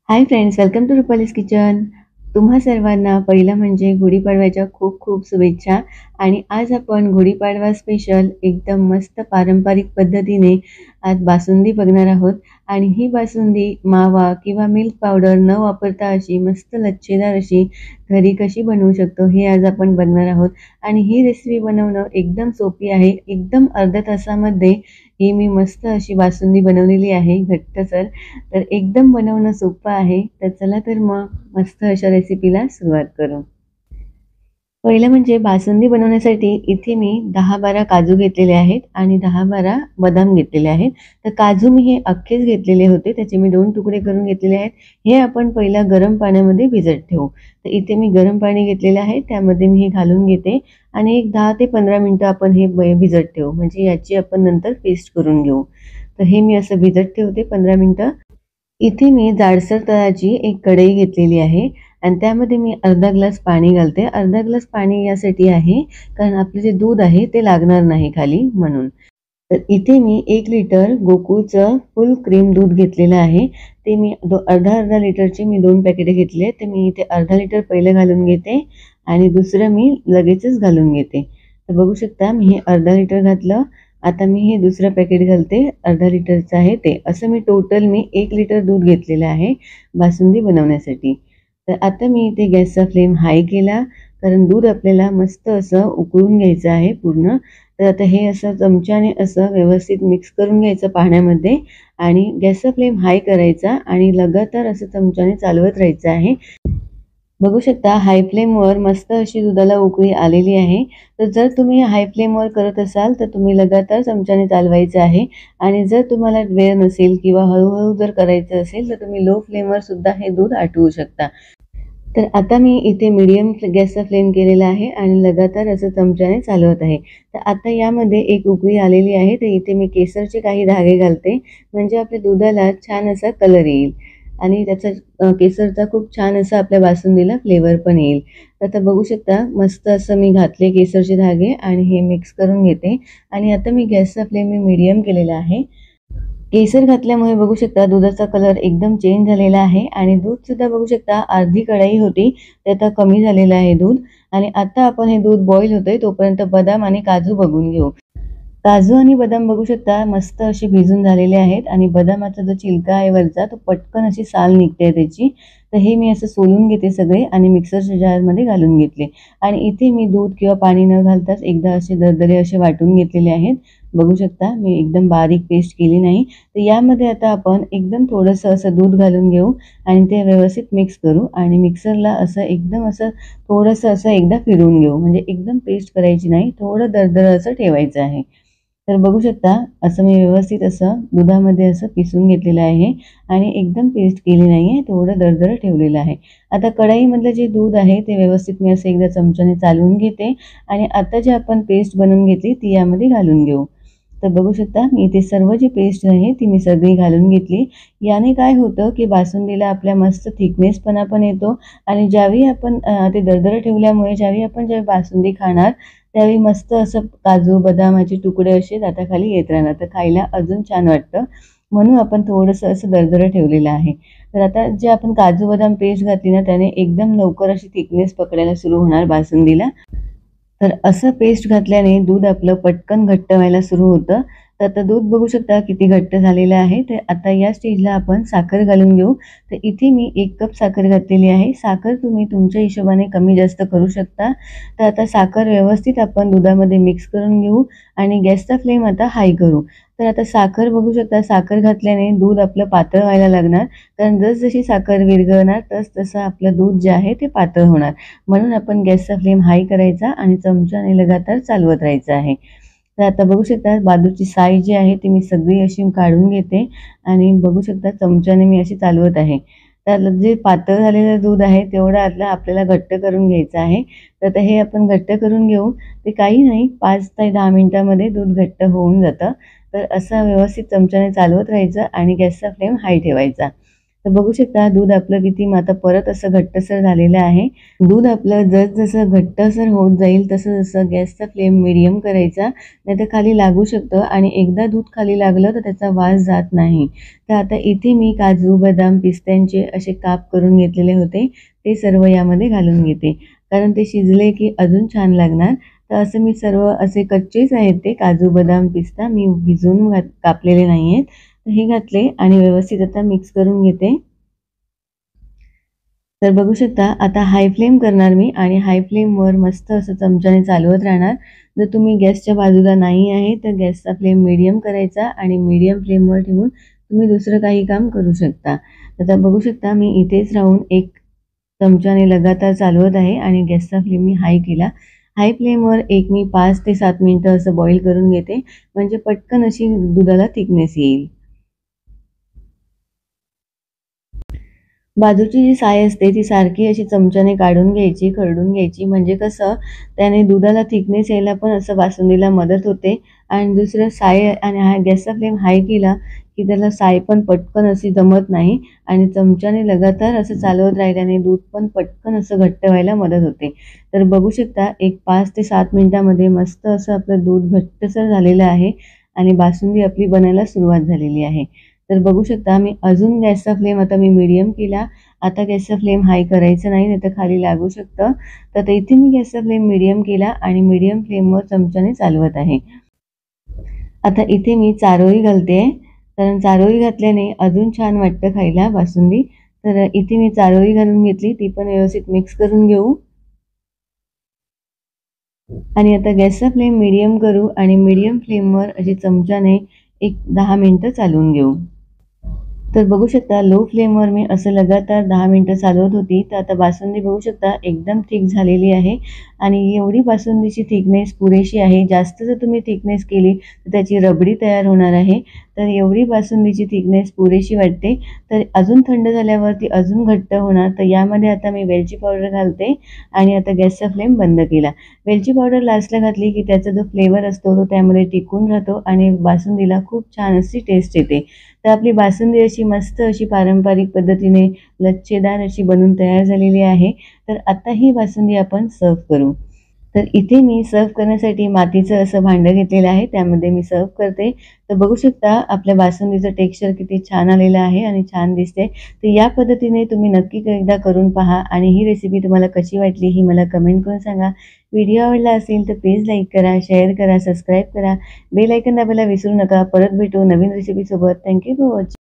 High friends, welcome to Rupali's kitchen. तुम्हा सर्वांना पहिलं म्हणजे गुढीपाडव्याच्या खूप खूप शुभेच्छा. आणि आज आपण गुढीपाडवा स्पेशल एकदम मस्त पारंपरिक पद्धतीने आज बासुंदी बघणार आहोत. आणि ही बासुंदी मावा किंवा मिल्क पावडर न वापरता अशी मस्त लच्छेदार अशी घरी कशी बनवू शकतो हे आज आपण बघणार आहोत. आणि ही रेसिपी बनवणं एकदम सोपी आहे. एकदम अर्ध्या तासामध्ये ही मी मस्त अशी बासुंदी बनवलेली आहे घट्टसर. तर एकदम बनवणं सोपं आहे. तर चला तर मग मस्त अशा रेसिपीला सुरुवात करू. पहिलं म्हणजे बासुंदी बनवण्यासाठी इथे मी 10-12 काजू घेतलेले आहेत आणि 10-12 बदाम घेतलेले आहेत. तर काजू मी हे अख्खेच घेतलेले होते. त्याचे मी 2 तुकडे करून घेतलेले आहेत. हे आपण पहिला गरम पाण्यामध्ये भिजत ठेवू. तर इथे मी गरम पाणी घेतलेलं आहे. त्यामध्ये मी हे घालून घेते आणि एक 10 ते 15 मिनिटं आपण हे भिजत ठेवू. म्हणजे याची आपण नंतर पेस्ट करून घेऊ. तर हे मी असं भिजत ठेवते 15 मिनिटं. इथे मी जाडसर तळाची एक कढई घेतलेली आहे आणि त्यामध्ये मी अर्धा ग्लास पाणी घालते. अर्धा ग्लास पाणी यासाठी आहे कारण आपलं जे दूध आहे ते लागणार नाही खाली म्हणून. तर इथे मी 1 लिटर गोकुळचं फुल क्रीम दूध घेतलेलं आहे. ते मी अर्धा लिटरचे मी 2 पॅकेट घेतले. ते मी इथे अर्धा लिटर पहिलं घालून घेते आणि दुसरं मी लगेचच घालून घेते. तर बघू शकता मी हे अर्धा लिटर घातलं. आता मी हे दुसरं पॅकेट घालते, अर्धा लिटरचं आहे ते. असं मी टोटल 1 लिटर दूध घेतलेलं आहे बासुंदी बनवण्यासाठी. तर आता मी इथे गॅसचा फ्लेम हाय केला कारण दूध आपल्याला मस्त असं उकळून घ्यायचं आहे पूर्ण. तर आता हे असं चमच्याने असं व्यवस्थित मिक्स करून घ्यायचं पाण्यामध्ये आणि गॅसचा फ्लेम हाय करायचा आणि लगातार असं चमच्याने चालवत राहायचं आहे. बघू शकता हाय फ्लेमवर मस्त अशी दुधाला उकळी आलेली आहे. तर जर तुम्ही हाय फ्लेमवर करत असाल तर तुम्ही लगातार चमच्याने चालवायचं आहे. आणि जर तुम्हाला वेळ नसेल किंवा हळूहळू जर करायचं असेल तर तुम्ही लो फ्लेमवर सुद्धा हे दूध आटवू शकता. तर आता मी इथे मीडियम गॅसचा फ्लेम केलेला आहे आणि लगातार असं चमच्याने चालवत आहे. तर आता यामध्ये एक उकळी आलेली आहे. तर इथे मी केसरचे काही धागे घालते म्हणजे आपल्या दुधाला छान असा कलर येईल आणि त्याचा केसरचा खूप छान असा आपल्या बासुंदीला फ्लेवर पण येईल. तर आता बघू शकता मस्त असं मी घातले केसरचे धागे आणि हे मिक्स करून घेते. आणि आता मी गॅसचा फ्लेम मीडियम केलेला आहे. केसर घातल्यामुळे बघू शकता दुधाचा कलर एकदम चेंज झालेला आहे आणि दूध सुद्धा बघू शकता अर्धी कढई होती ते आता कमी झालेलं आहे दूध. आणि आता आपण हे दूध बॉईल होतंय तोपर्यंत बदाम आणि काजू बघून घेऊ. काजू आणि बदाम बघू शकता मस्त असे भिजून झालेले आहेत आणि बदामाचा जो छिलका आहे वरचा तो पटकन अशी साल निघते त्याची. तर हे मी असं सोलून घेते सगळे आणि मिक्सरच्या जारमध्ये घालून घेतले. आणि इथे मी दूध किंवा पाणी न घालताच एकदा असे दरदरे असे वाटून घेतलेले आहेत. बघू शकता मी एकदम बारीक पेस्ट केली नाही. तर यामध्ये आता आपण एकदम थोडंसं असं दूध घालून घेऊ आणि ते व्यवस्थित मिक्स करू आणि मिक्सरला असं एकदम असं थोडंसं असं एकदा फिरवून घेऊ. म्हणजे एकदम पेस्ट करायची नाही, थोडं दरदरं असं ठेवायचं आहे. तर बघू शकता असं मी व्यवस्थित असं दुधामध्ये असं पिसून घेतलेलं आहे आणि एकदम पेस्ट केली नाही आहे, थोडं दरदरं ठेवलेलं आहे. आता कढईमधलं जे दूध आहे ते व्यवस्थित मी असं एकदा चमच्याने चालवून घेते आणि आता जे आपण पेस्ट बनवून घेतली ती यामध्ये घालून घेऊ. तर बघू शकता मी इथे सर्व जी पेस्ट आहे ती मी सगळी घालून घेतली. याने काय होतं की बासुंदीला आपल्या मस्त थिकनेसपणा पण येतो आणि ज्यावेळी आपण ते दरदरं ठेवल्यामुळे ज्यावेळी बासुंदी खाणार त्यावेळी मस्त असं काजू बदामाचे तुकडे असे दाताखाली येत राहणार. तर खायला अजून छान वाटतं. म्हणून आपण थोडंसं असं दरदरं ठेवलेलं आहे. तर आता जे आपण काजू बदाम पेस्ट घातली ना त्याने एकदम लवकर अशी थिकनेस पकडायला सुरू होणार बासुंदीला. तर असं पेस्ट घातल्याने दूध आपलं पटकन घट्ट व्हायला सुरू होतं. तर आता दूध बघू शकता किती घट्ट झालेलं आहे. तर आता या स्टेजला आपण साखर घालून घेऊ. तर इथे मी 1 कप साखर घातलेली आहे. साखर तुम्ही तुमच्या हिशोबाने कमी जास्त करू शकता. तर आता साखर व्यवस्थित आपण दुधामध्ये मिक्स करून घेऊ आणि गॅसचा फ्लेम आता हाय करू. तर आता साखर बघू शकता साखर घातल्याने दूध आपलं पातळ व्हायला लागणार. कारण जसजशी साखर विरघळणार तसं आपलं दूध जे आहे ते पातळ होणार. म्हणून आपण गॅसचा फ्लेम हाय करायचा आणि चमच्याने लगातार चालवत राहायचं आहे. तर आता बघू शकता बाजूची साय जी आहे ती मी सगळी अशी काढून घेते आणि बघू शकता चमच्याने मी अशी चालवत आहे. तर जे पातळ झालेलं दूध आहे तेवढं आपल्याला घट्ट करून घ्यायचं आहे. तर आता हे आपण घट्ट करून घेऊ. ते काही नाही 5 ते 10 मिनिटांमध्ये दूध घट्ट होऊन जातं. तर असं व्यवस्थित चमच्याने चालवत राहायचं आणि गॅसचा फ्लेम हाय ठेवायचा. तर बघू शकता दूध आपलं किती आता परत असं घट्टसर झालेलं आहे. दूध आपलं जसं घट्टसर होत जाईल तसं गॅसचा फ्लेम मीडियम करायचा, नाहीतर खाली लागू शकतं आणि एकदा दूध खाली लागलं तर त्याचा वास जात नाही. तर आता इथे मी काजू, बदाम, पिस्त्यांचे असे काप करून घेतलेले होते. ते सर्व यामध्ये घालून घेते. कारण ते शिजले की अजून छान लागणार. तर असं मी सर्व असे कच्चेच आहेत ते काजू, बदाम, पिस्ता मी भिजवून कापलेले नाहीयेत. तर हे घातले आणि व्यवस्थित आता मिक्स करून घेते. तर बघू शकता आता हाय फ्लेम करणार मी आणि हाय फ्लेमवर मस्त असं चमच्याने चालवत राहणार. जर तुम्ही गॅसच्या बाजूला नाही आहे तर गॅसचा फ्लेम मीडियम करायचा आणि मीडियम फ्लेमवर ठेवून तुम्ही दुसरं काही काम करू शकता. आता बघू शकता मी इथेच राहून एक चमच्याने लगातार चालवत आहे आणि गॅसचा फ्लेम मी हाय केला. हाय फ्लेमवर एक मी 5 ते 7 मिनिटं असं बॉईल करून घेते, म्हणजे पटकन अशी दुधाला थिकनेस येईल. बाजूची जी साय असते ती सारखी अशी चमच्याने काढून घ्यायची, खरडून घ्यायची. म्हणजे कसं त्याने दुधाला थिकनेस यायला पण असं बासुंदीला मदत होते आणि दुसरं साय आणि गॅसचा फ्लेम हाय केला, की त्याला साय पण पटकन अशी जमत नाही आणि चमच्याने लगातार असं चालवत राहिल्याने दूध पण पटकन असं घट्ट व्हायला मदत होते. तर बघू शकता एक 5 ते 7 मिनिटामध्ये मस्त असं आपलं दूध घट्टसर झालेलं आहे आणि बासुंदी आपली बनायला सुरुवात झालेली आहे. तर बघू शकता मी अजून गॅसचा फ्लेम आता मी मीडियम केला. आता गॅसचा फ्लेम हाय करायचा नाही, नाहीतर खाली लागू शकतं. तर आता इथे मी गॅसचा फ्लेम मीडियम केला आणि मीडियम फ्लेमवर चमच्याने चालवत आहे. आता इथे मी चारोळी घालते, कारण चारोळी घातल्याने अजून छान वाटतं खायला बासुंदी. तर इथे मी चारोळी घालून घेतली, ती पण व्यवस्थित मिक्स करून घेऊ आणि आता गॅसचा फ्लेम मीडियम करू आणि मीडियम फ्लेमवर अशी चमच्याने एक 10 मिनिटं चालवून घेऊ. तर बघू शकता लो फ्लेमवर मी असं लगातार 10 मिनिटं चालवत होती. तर आता बासुंदी बघू शकता एकदम थिक झालेली आहे आणि एवढी बासुंदीची थिकनेस पुरेशी आहे. जास्त जर तुम्ही थिकनेस केली तर त्याची रबडी तयार होणार आहे. तर एवढी बासुंदीची थिकनेस पुरेशी वाटते. तर अजून थंड झाल्यावरती अजून घट्ट होणार. तर यामध्ये आता मी वेलची पावडर घालते आणि आता गॅसचा फ्लेम बंद केला. वेलची पावडर लास्टला घातली की त्याचा जो फ्लेवर असतो तो त्यामध्ये टिकून राहतो आणि बासुंदीला खूप छान अशी टेस्ट येते. तर आपली बासुंदी अशी मस्त अशी पारंपरिक पद्धतीने लच्छेदार अशी बनून तयार झालेली आहे. तर आता ही बासुंदी आपण सर्व्ह करू. तर इथे मी सर्व्ह करण्यासाठी मातीचं असं भांडं घेतलेलं आहे. त्यामध्ये मी सर्व्ह करते. तर बघू शकता आपल्या बासुंदीचं टेक्स्चर किती छान आलेलं आहे आणि छान दिसते. तर या पद्धतीने तुम्ही नक्की एकदा करून पहा आणि ही रेसिपी तुम्हाला कशी वाटली ही मला कमेंट करून सांगा. व्हिडिओ आवडला असेल तर प्लीज लाईक करा, शेअर करा, सबस्क्राईब करा. बेल आयकॉन दाबायला विसरू नका. परत भेटू नवीन रेसिपीसोबत. Thank you for watching.